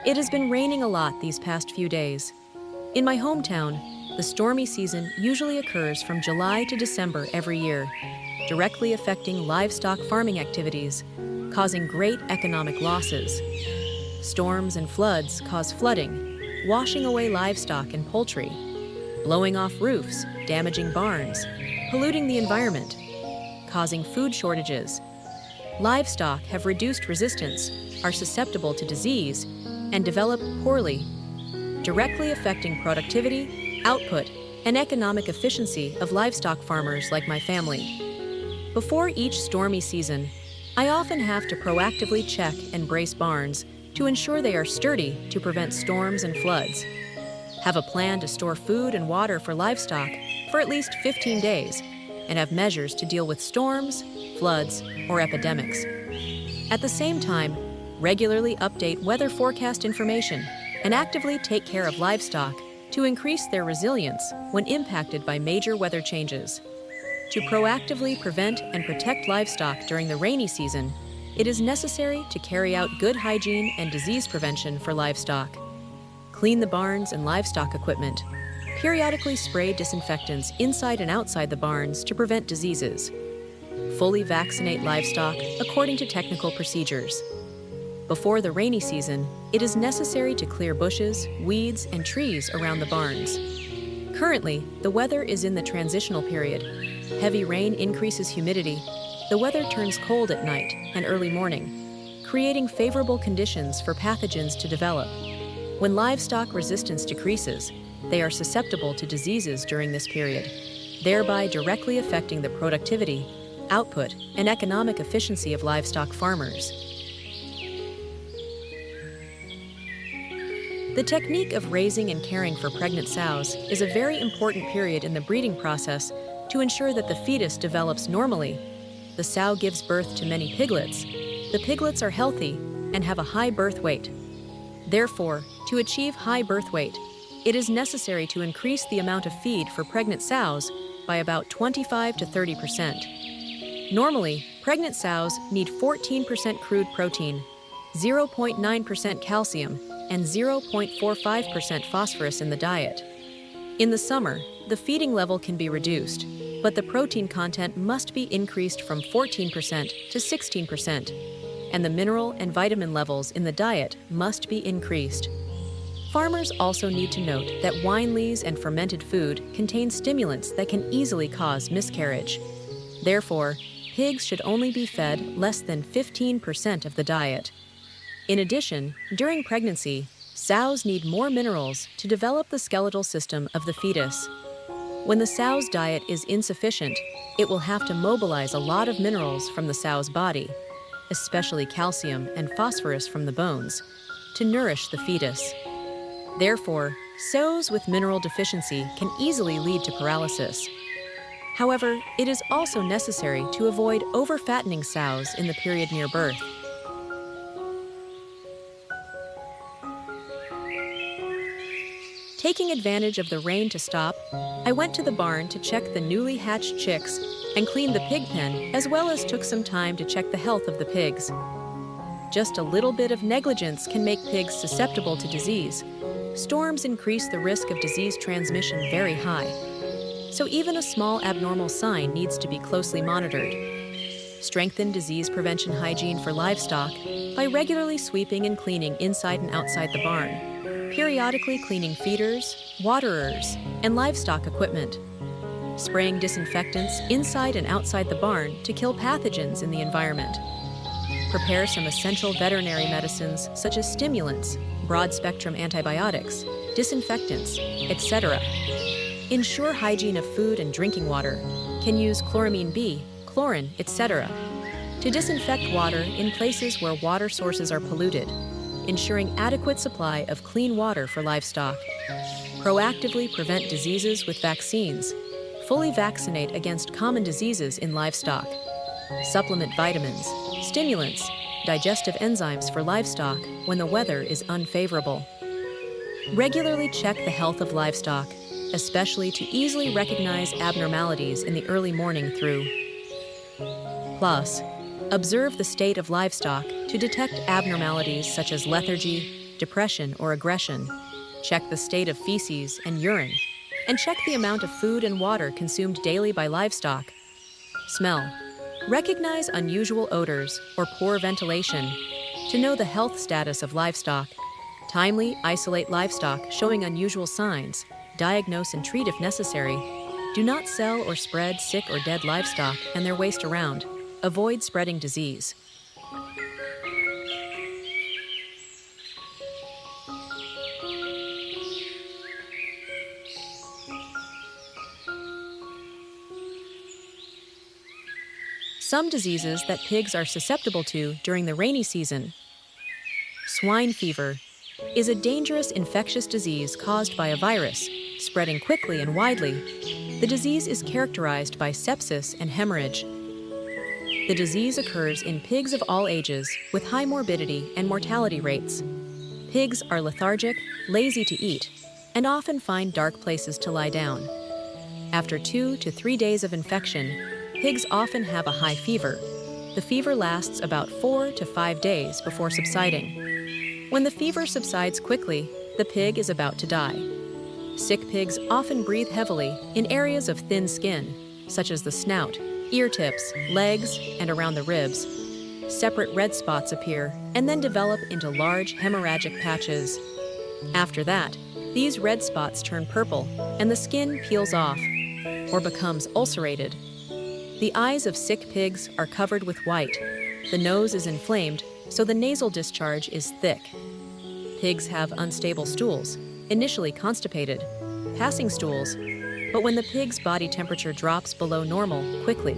It has been raining a lot these past few days. In my hometown, the stormy season usually occurs from July to December every year, directly affecting livestock farming activities, causing great economic losses. Storms and floods cause flooding, washing away livestock and poultry, blowing off roofs, damaging barns, polluting the environment, causing food shortages. Livestock have reduced resistance, are susceptible to disease, and develop poorly, directly affecting productivity, output, and economic efficiency of livestock farmers like my family. Before each stormy season, I often have to proactively check and brace barns to ensure they are sturdy to prevent storms and floods. Have a plan to store food and water for livestock for at least 15 days, and have measures to deal with storms, floods, or epidemics. At the same time, regularly update weather forecast information and actively take care of livestock to increase their resilience when impacted by major weather changes. To proactively prevent and protect livestock during the rainy season, it is necessary to carry out good hygiene and disease prevention for livestock. Clean the barns and livestock equipment. Periodically spray disinfectants inside and outside the barns to prevent diseases. Fully vaccinate livestock according to technical procedures. Before the rainy season, it is necessary to clear bushes, weeds, and trees around the barns. Currently, the weather is in the transitional period. Heavy rain increases humidity. The weather turns cold at night and early morning, creating favorable conditions for pathogens to develop. When livestock resistance decreases, they are susceptible to diseases during this period, thereby directly affecting the productivity, output, and economic efficiency of livestock farmers. The technique of raising and caring for pregnant sows is a very important period in the breeding process to ensure that the fetus develops normally. The sow gives birth to many piglets. The piglets are healthy and have a high birth weight. Therefore, to achieve high birth weight, it is necessary to increase the amount of feed for pregnant sows by about 25 to 30%. Normally, pregnant sows need 14% crude protein, 0.9% calcium, and 0.45% phosphorus in the diet. In the summer, the feeding level can be reduced, but the protein content must be increased from 14% to 16%, and the mineral and vitamin levels in the diet must be increased. Farmers also need to note that wine lees and fermented food contain stimulants that can easily cause miscarriage. Therefore, pigs should only be fed less than 15% of the diet. In addition, during pregnancy, sows need more minerals to develop the skeletal system of the fetus. When the sow's diet is insufficient, it will have to mobilize a lot of minerals from the sow's body, especially calcium and phosphorus from the bones, to nourish the fetus. Therefore, sows with mineral deficiency can easily lead to paralysis. However, it is also necessary to avoid over-fattening sows in the period near birth. Taking advantage of the rain to stop, I went to the barn to check the newly hatched chicks and cleaned the pig pen, as well as took some time to check the health of the pigs. Just a little bit of negligence can make pigs susceptible to disease. Storms increase the risk of disease transmission very high, so even a small abnormal sign needs to be closely monitored. Strengthen disease prevention hygiene for livestock by regularly sweeping and cleaning inside and outside the barn, periodically cleaning feeders, waterers, and livestock equipment, spraying disinfectants inside and outside the barn to kill pathogens in the environment. Prepare some essential veterinary medicines such as stimulants, broad-spectrum antibiotics, disinfectants, etc. Ensure hygiene of food and drinking water. Can use chloramine B, chlorine, etc. To disinfect water in places where water sources are polluted, ensuring adequate supply of clean water for livestock. Proactively prevent diseases with vaccines. Fully vaccinate against common diseases in livestock. Supplement vitamins, stimulants, digestive enzymes for livestock when the weather is unfavorable. Regularly check the health of livestock, especially to easily recognize abnormalities in the early morning through. Plus, Observe the state of livestock to detect abnormalities such as lethargy, depression, or aggression. Check the state of feces and urine, and check the amount of food and water consumed daily by livestock. Smell. Recognize unusual odors or poor ventilation to know the health status of livestock. Timely isolate livestock showing unusual signs. Diagnose and treat if necessary. Do not sell or spread sick or dead livestock and their waste around. Avoid spreading disease. Some diseases that pigs are susceptible to during the rainy season. Swine fever is a dangerous infectious disease caused by a virus, spreading quickly and widely. The disease is characterized by sepsis and hemorrhage. The disease occurs in pigs of all ages with high morbidity and mortality rates. Pigs are lethargic, lazy to eat, and often find dark places to lie down. After 2 to 3 days of infection, pigs often have a high fever. The fever lasts about 4 to 5 days before subsiding. When the fever subsides quickly, the pig is about to die. Sick pigs often breathe heavily in areas of thin skin, such as the snout, ear tips, legs, and around the ribs. Separate red spots appear and then develop into large hemorrhagic patches. After that, these red spots turn purple and the skin peels off or becomes ulcerated. The eyes of sick pigs are covered with white. The nose is inflamed, so the nasal discharge is thick. Pigs have unstable stools, initially constipated, passing stools, but when the pig's body temperature drops below normal quickly.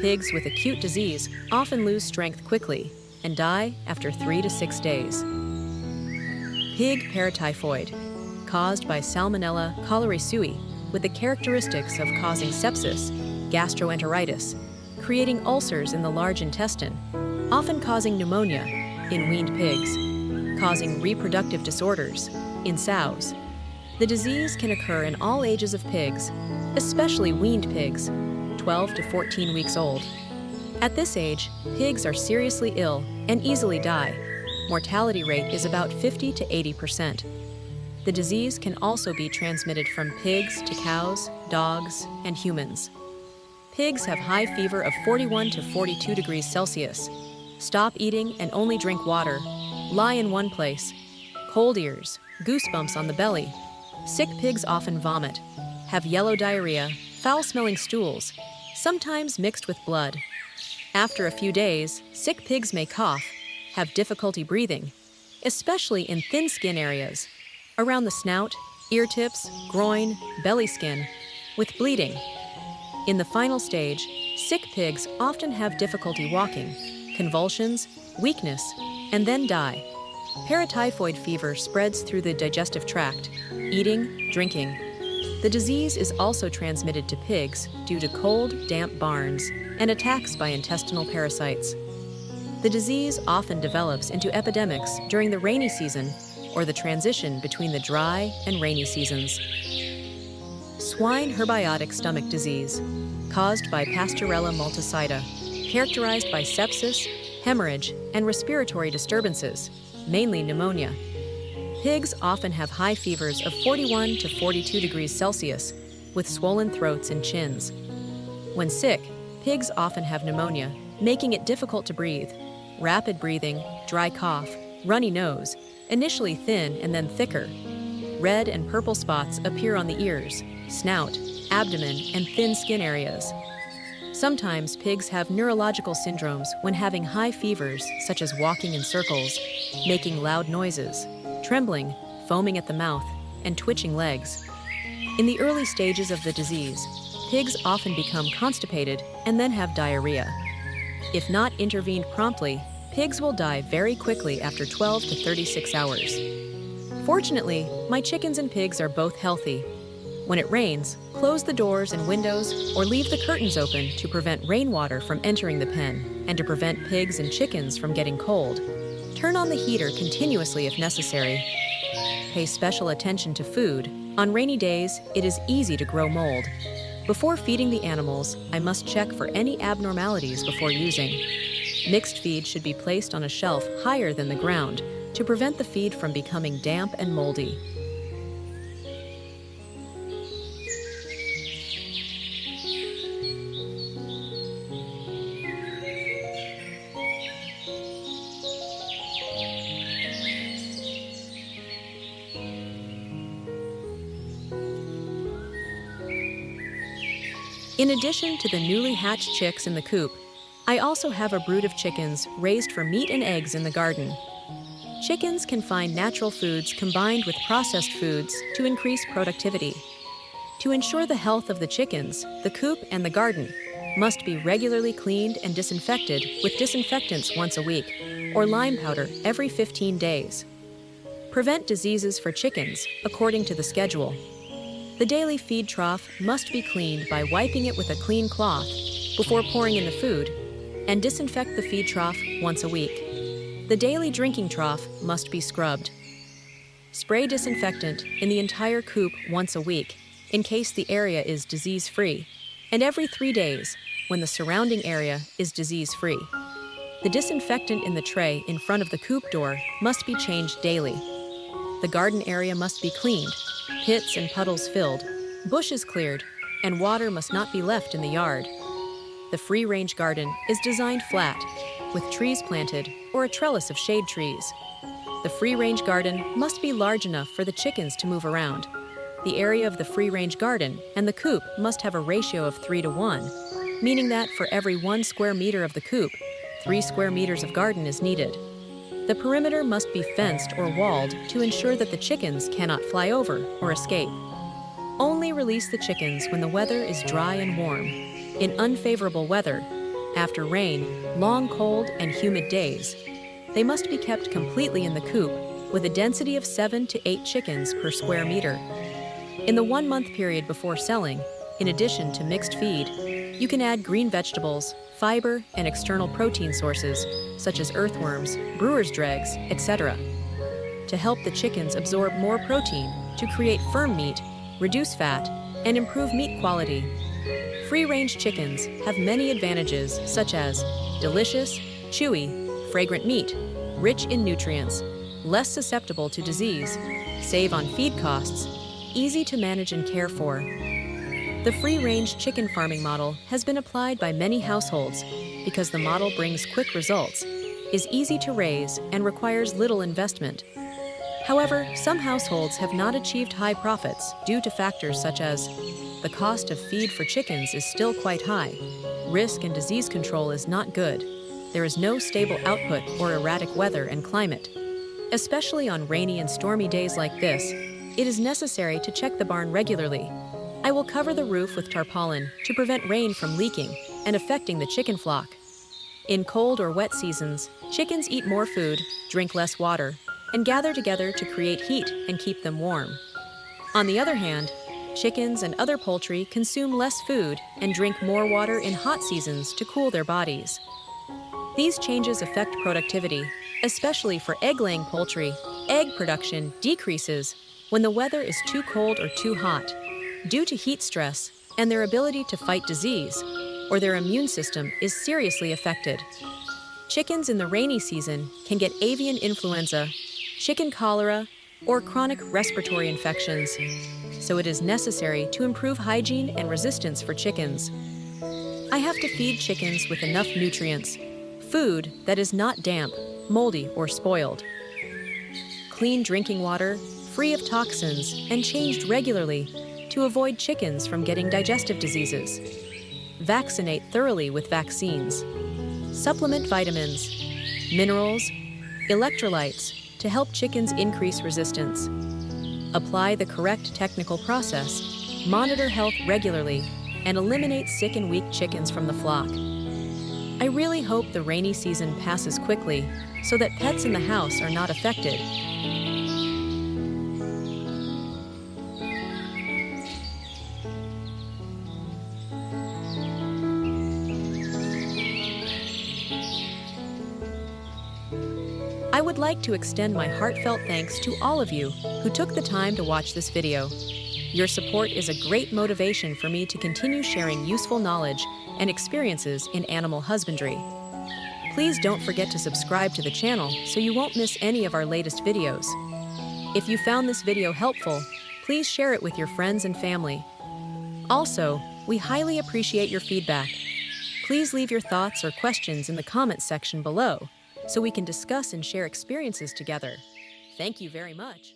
Pigs with acute disease often lose strength quickly and die after 3 to 6 days. Pig paratyphoid, caused by Salmonella cholerae with the characteristics of causing sepsis, gastroenteritis, creating ulcers in the large intestine, often causing pneumonia in weaned pigs, causing reproductive disorders in sows. The disease can occur in all ages of pigs, especially weaned pigs, 12 to 14 weeks old. At this age, pigs are seriously ill and easily die. Mortality rate is about 50 to 80%. The disease can also be transmitted from pigs to cows, dogs, and humans. Pigs have high fever of 41 to 42 degrees Celsius. Stop eating and only drink water. Lie in one place. Cold ears, goosebumps on the belly. Sick pigs often vomit, have yellow diarrhea, foul-smelling stools, sometimes mixed with blood. After a few days, sick pigs may cough, have difficulty breathing, especially in thin skin areas, around the snout, ear tips, groin, belly skin, with bleeding. In the final stage, sick pigs often have difficulty walking, convulsions, weakness, and then die. Paratyphoid fever spreads through the digestive tract, eating, drinking. The disease is also transmitted to pigs due to cold, damp barns and attacks by intestinal parasites. The disease often develops into epidemics during the rainy season or the transition between the dry and rainy seasons. Swine herbiotic stomach disease, caused by Pasteurella multicida, characterized by sepsis, hemorrhage, and respiratory disturbances, mainly pneumonia. Pigs often have high fevers of 41 to 42 degrees Celsius, with swollen throats and chins. When sick, pigs often have pneumonia, making it difficult to breathe. Rapid breathing, dry cough, runny nose, initially thin and then thicker. Red and purple spots appear on the ears, snout, abdomen, and thin skin areas. Sometimes pigs have neurological syndromes when having high fevers, such as walking in circles, making loud noises, trembling, foaming at the mouth, and twitching legs. In the early stages of the disease, pigs often become constipated and then have diarrhea. If not intervened promptly, pigs will die very quickly after 12 to 36 hours. Fortunately, my chickens and pigs are both healthy. When it rains, close the doors and windows or leave the curtains open to prevent rainwater from entering the pen and to prevent pigs and chickens from getting cold. Turn on the heater continuously if necessary. Pay special attention to food. On rainy days, it is easy to grow mold. Before feeding the animals, I must check for any abnormalities before using. Mixed feed should be placed on a shelf higher than the ground to prevent the feed from becoming damp and moldy. In addition to the newly hatched chicks in the coop, I also have a brood of chickens raised for meat and eggs in the garden. Chickens can find natural foods combined with processed foods to increase productivity. To ensure the health of the chickens, the coop and the garden must be regularly cleaned and disinfected with disinfectants once a week, or lime powder every 15 days. Prevent diseases for chickens according to the schedule. The daily feed trough must be cleaned by wiping it with a clean cloth before pouring in the food, and disinfect the feed trough once a week. The daily drinking trough must be scrubbed. Spray disinfectant in the entire coop once a week in case the area is disease-free, and every 3 days when the surrounding area is disease-free. The disinfectant in the tray in front of the coop door must be changed daily. The garden area must be cleaned, pits and puddles filled, bushes cleared, and water must not be left in the yard. The free-range garden is designed flat, with trees planted or a trellis of shade trees. The free-range garden must be large enough for the chickens to move around. The area of the free-range garden and the coop must have a ratio of 3:1, meaning that for every 1 square meter of the coop, 3 square meters of garden is needed. The perimeter must be fenced or walled to ensure that the chickens cannot fly over or escape. Only release the chickens when the weather is dry and warm. In unfavorable weather, after rain, long cold, and humid days, they must be kept completely in the coop with a density of 7 to 8 chickens per square meter. In the 1-month period before selling, in addition to mixed feed, you can add green vegetables, fiber, and external protein sources, such as earthworms, brewer's dregs, etc., to help the chickens absorb more protein to create firm meat, reduce fat, and improve meat quality. Free-range chickens have many advantages, such as delicious, chewy, fragrant meat, rich in nutrients, less susceptible to disease, save on feed costs, easy to manage and care for. The free-range chicken farming model has been applied by many households because the model brings quick results, is easy to raise, and requires little investment. However, some households have not achieved high profits due to factors such as the cost of feed for chickens is still quite high, risk and disease control is not good, there is no stable output or erratic weather and climate. Especially on rainy and stormy days like this, it is necessary to check the barn regularly. I will cover the roof with tarpaulin to prevent rain from leaking and affecting the chicken flock. In cold or wet seasons, chickens eat more food, drink less water, and gather together to create heat and keep them warm. On the other hand, chickens and other poultry consume less food and drink more water in hot seasons to cool their bodies. These changes affect productivity, especially for egg-laying poultry. Egg production decreases when the weather is too cold or too hot, due to heat stress and their ability to fight disease, or their immune system is seriously affected. Chickens in the rainy season can get avian influenza, chicken cholera, or chronic respiratory infections, so it is necessary to improve hygiene and resistance for chickens. I have to feed chickens with enough nutrients, food that is not damp, moldy, or spoiled. Clean drinking water, free of toxins, and changed regularly to avoid chickens from getting digestive diseases. Vaccinate thoroughly with vaccines. Supplement vitamins, minerals, electrolytes to help chickens increase resistance. Apply the correct technical process, monitor health regularly, and eliminate sick and weak chickens from the flock. I really hope the rainy season passes quickly so that pets in the house are not affected. I would like to extend my heartfelt thanks to all of you who took the time to watch this video. Your support is a great motivation for me to continue sharing useful knowledge and experiences in animal husbandry. Please don't forget to subscribe to the channel so you won't miss any of our latest videos. If you found this video helpful, please share it with your friends and family. Also, we highly appreciate your feedback. Please leave your thoughts or questions in the comments section below so we can discuss and share experiences together. Thank you very much.